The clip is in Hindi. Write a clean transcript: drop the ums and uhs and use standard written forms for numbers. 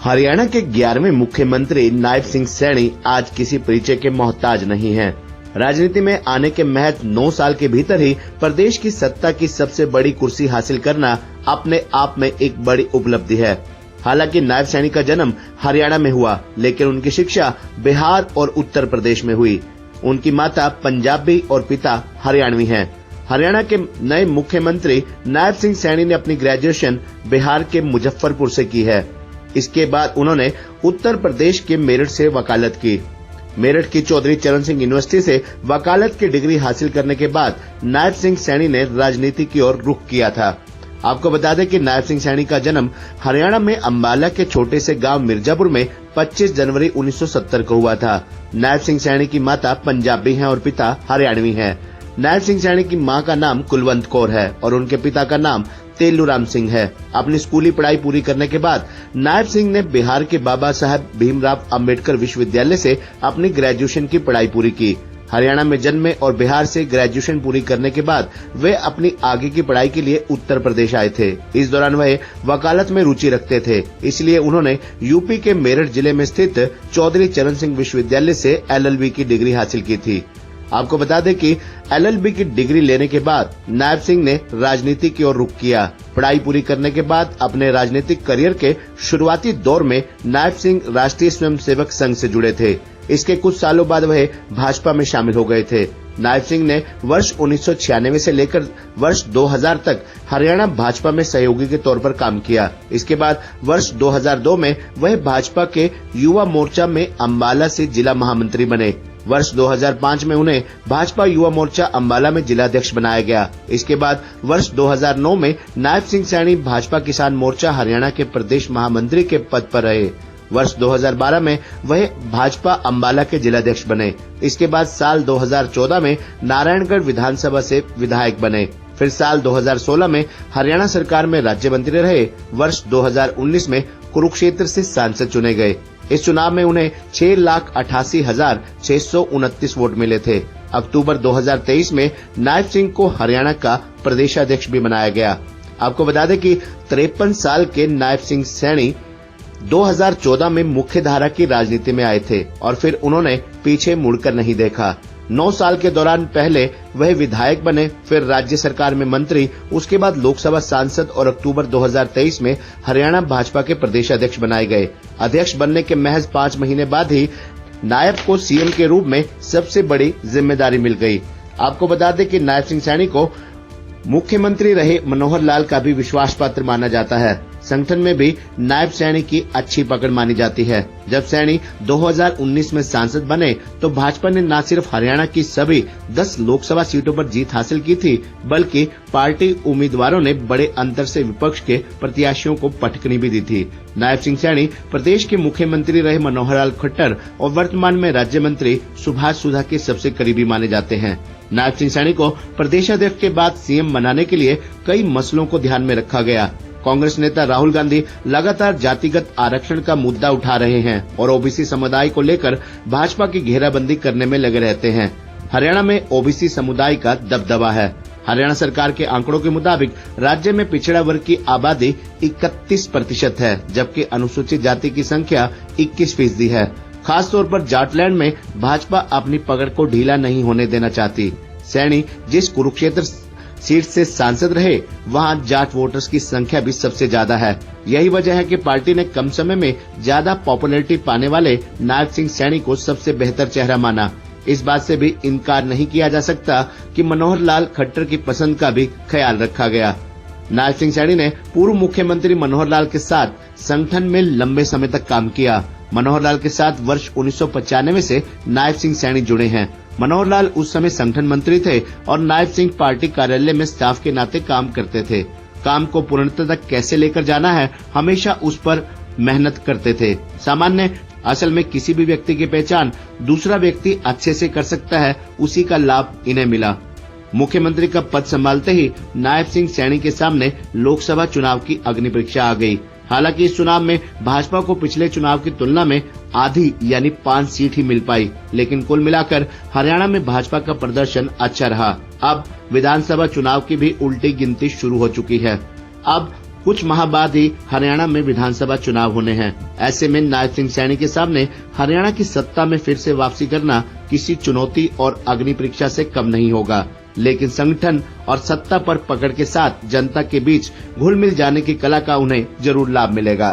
हरियाणा के 11वें मुख्यमंत्री नायब सिंह सैनी आज किसी परिचय के मोहताज नहीं हैं। राजनीति में आने के महज 9 साल के भीतर ही प्रदेश की सत्ता की सबसे बड़ी कुर्सी हासिल करना अपने आप में एक बड़ी उपलब्धि है। हालांकि नायब सैनी का जन्म हरियाणा में हुआ, लेकिन उनकी शिक्षा बिहार और उत्तर प्रदेश में हुई। उनकी माता पंजाबी और पिता हरियाणवी हैं। हरियाणा के नए मुख्यमंत्री नायब सिंह सैनी ने अपनी ग्रेजुएशन बिहार के मुजफ्फरपुर से की है। इसके बाद उन्होंने उत्तर प्रदेश के मेरठ से वकालत की। मेरठ की चौधरी चरण सिंह यूनिवर्सिटी से वकालत की डिग्री हासिल करने के बाद नायब सिंह सैनी ने राजनीति की ओर रुख किया था। आपको बता दें कि नायब सिंह सैनी का जन्म हरियाणा में अंबाला के छोटे से गांव मिर्जापुर में 25 जनवरी 1970 को हुआ था। नायब सिंह सैनी की माता पंजाबी हैं और पिता हरियाणवी हैं। नायब सिंह सैनी की मां का नाम कुलवंत कौर है और उनके पिता का नाम तेलुराम सिंह है। अपनी स्कूली पढ़ाई पूरी करने के बाद नायब सिंह ने बिहार के बाबा साहेब भीमराव अंबेडकर विश्वविद्यालय से अपनी ग्रेजुएशन की पढ़ाई पूरी की। हरियाणा में जन्मे और बिहार से ग्रेजुएशन पूरी करने के बाद वे अपनी आगे की पढ़ाई के लिए उत्तर प्रदेश आए थे। इस दौरान वह वकालत में रुचि रखते थे, इसलिए उन्होंने यूपी के मेरठ जिले में स्थित चौधरी चरण सिंह विश्वविद्यालय से LLB की डिग्री हासिल की थी। आपको बता दें कि LLB की डिग्री लेने के बाद नायब सिंह ने राजनीति की ओर रुख किया। पढ़ाई पूरी करने के बाद अपने राजनीतिक करियर के शुरुआती दौर में नायब सिंह राष्ट्रीय स्वयंसेवक संघ से जुड़े थे। इसके कुछ सालों बाद वह भाजपा में शामिल हो गए थे। नायब सिंह ने वर्ष 1996 से लेकर वर्ष 2000 तक हरियाणा भाजपा में सहयोगी के तौर पर काम किया। इसके बाद वर्ष 2002 में वह भाजपा के युवा मोर्चा में अंबाला से जिला महामंत्री बने। वर्ष 2005 में उन्हें भाजपा युवा मोर्चा अंबाला में जिलाध्यक्ष बनाया गया। इसके बाद वर्ष 2009 में नायब सिंह सैनी भाजपा किसान मोर्चा हरियाणा के प्रदेश महामंत्री के पद पर रहे। वर्ष 2012 में वह भाजपा अंबाला के जिलाध्यक्ष बने। इसके बाद साल 2014 में नारायणगढ़ विधानसभा से विधायक बने। फिर साल 2016 में हरियाणा सरकार में राज्य मंत्री रहे। वर्ष 2019 में कुरुक्षेत्र से सांसद चुने गए। इस चुनाव में उन्हें 6,88,629 वोट मिले थे। अक्टूबर 2023 में नायब सिंह को हरियाणा का प्रदेशाध्यक्ष भी बनाया गया। आपको बता दें कि 53 साल के नायब सिंह सैनी 2014 में मुख्य धारा की राजनीति में आए थे और फिर उन्होंने पीछे मुड़कर नहीं देखा। 9 साल के दौरान पहले वह विधायक बने, फिर राज्य सरकार में मंत्री, उसके बाद लोकसभा सांसद और अक्टूबर 2023 में हरियाणा भाजपा के प्रदेशाध्यक्ष बनाए गए। अध्यक्ष बनने के महज 5 महीने बाद ही नायब को CM के रूप में सबसे बड़ी जिम्मेदारी मिल गई। आपको बता दें कि नायब सिंह सैनी को मुख्यमंत्री रहे मनोहर लाल का भी विश्वास पात्र माना जाता है। संगठन में भी नायब सैनी की अच्छी पकड़ मानी जाती है। जब सैनी 2019 में सांसद बने तो भाजपा ने न सिर्फ हरियाणा की सभी 10 लोकसभा सीटों पर जीत हासिल की थी, बल्कि पार्टी उम्मीदवारों ने बड़े अंतर से विपक्ष के प्रत्याशियों को पटकनी भी दी थी। नायब सिंह सैनी प्रदेश के मुख्यमंत्री रहे मनोहर लाल खट्टर और वर्तमान में राज्य मंत्री सुभाष सुधा के सबसे करीबी माने जाते हैं। नायब सिंह सैनी को प्रदेशाध्यक्ष के बाद CM बनाने के लिए कई मसलों को ध्यान में रखा गया। कांग्रेस नेता राहुल गांधी लगातार जातिगत आरक्षण का मुद्दा उठा रहे हैं और OBC समुदाय को लेकर भाजपा की घेराबंदी करने में लगे रहते हैं। हरियाणा में OBC समुदाय का दबदबा है। हरियाणा सरकार के आंकड़ों के मुताबिक राज्य में पिछड़ा वर्ग की आबादी 31% है, जबकि अनुसूचित जाति की संख्या 21% है। खासतौर पर जाटलैंड में भाजपा अपनी पकड़ को ढीला नहीं होने देना चाहती। सैनी जिस कुरुक्षेत्र सीट से सांसद रहे, वहां जाट वोटर्स की संख्या भी सबसे ज्यादा है। यही वजह है कि पार्टी ने कम समय में ज्यादा पॉपुलैरिटी पाने वाले नायब सिंह सैनी को सबसे बेहतर चेहरा माना। इस बात से भी इनकार नहीं किया जा सकता कि मनोहर लाल खट्टर की पसंद का भी ख्याल रखा गया। नायब सिंह सैनी ने पूर्व मुख्यमंत्री मनोहर लाल के साथ संगठन में लंबे समय तक काम किया। मनोहर लाल के साथ वर्ष 1995 से नायब सिंह सैनी जुड़े हैं। मनोहर लाल उस समय संगठन मंत्री थे और नायब सिंह पार्टी कार्यालय में स्टाफ के नाते काम करते थे। काम को पूर्णता तक कैसे लेकर जाना है, हमेशा उस पर मेहनत करते थे। सामान्य असल में किसी भी व्यक्ति की पहचान दूसरा व्यक्ति अच्छे से कर सकता है, उसी का लाभ इन्हें मिला। मुख्यमंत्री का पद संभालते ही नायब सिंह सैनी के सामने लोकसभा चुनाव की अग्नि परीक्षा आ गई। हालांकि इस चुनाव में भाजपा को पिछले चुनाव की तुलना में आधी यानी 5 सीट ही मिल पाई, लेकिन कुल मिलाकर हरियाणा में भाजपा का प्रदर्शन अच्छा रहा। अब विधानसभा चुनाव की भी उल्टी गिनती शुरू हो चुकी है। अब कुछ माह बाद ही हरियाणा में विधानसभा चुनाव होने हैं। ऐसे में नायब सिंह सैनी के सामने हरियाणा की सत्ता में फिर से वापसी करना किसी चुनौती और अग्नि परीक्षा से कम नहीं होगा, लेकिन संगठन और सत्ता पर पकड़ के साथ जनता के बीच घुल मिल जाने की कला का उन्हें जरूर लाभ मिलेगा।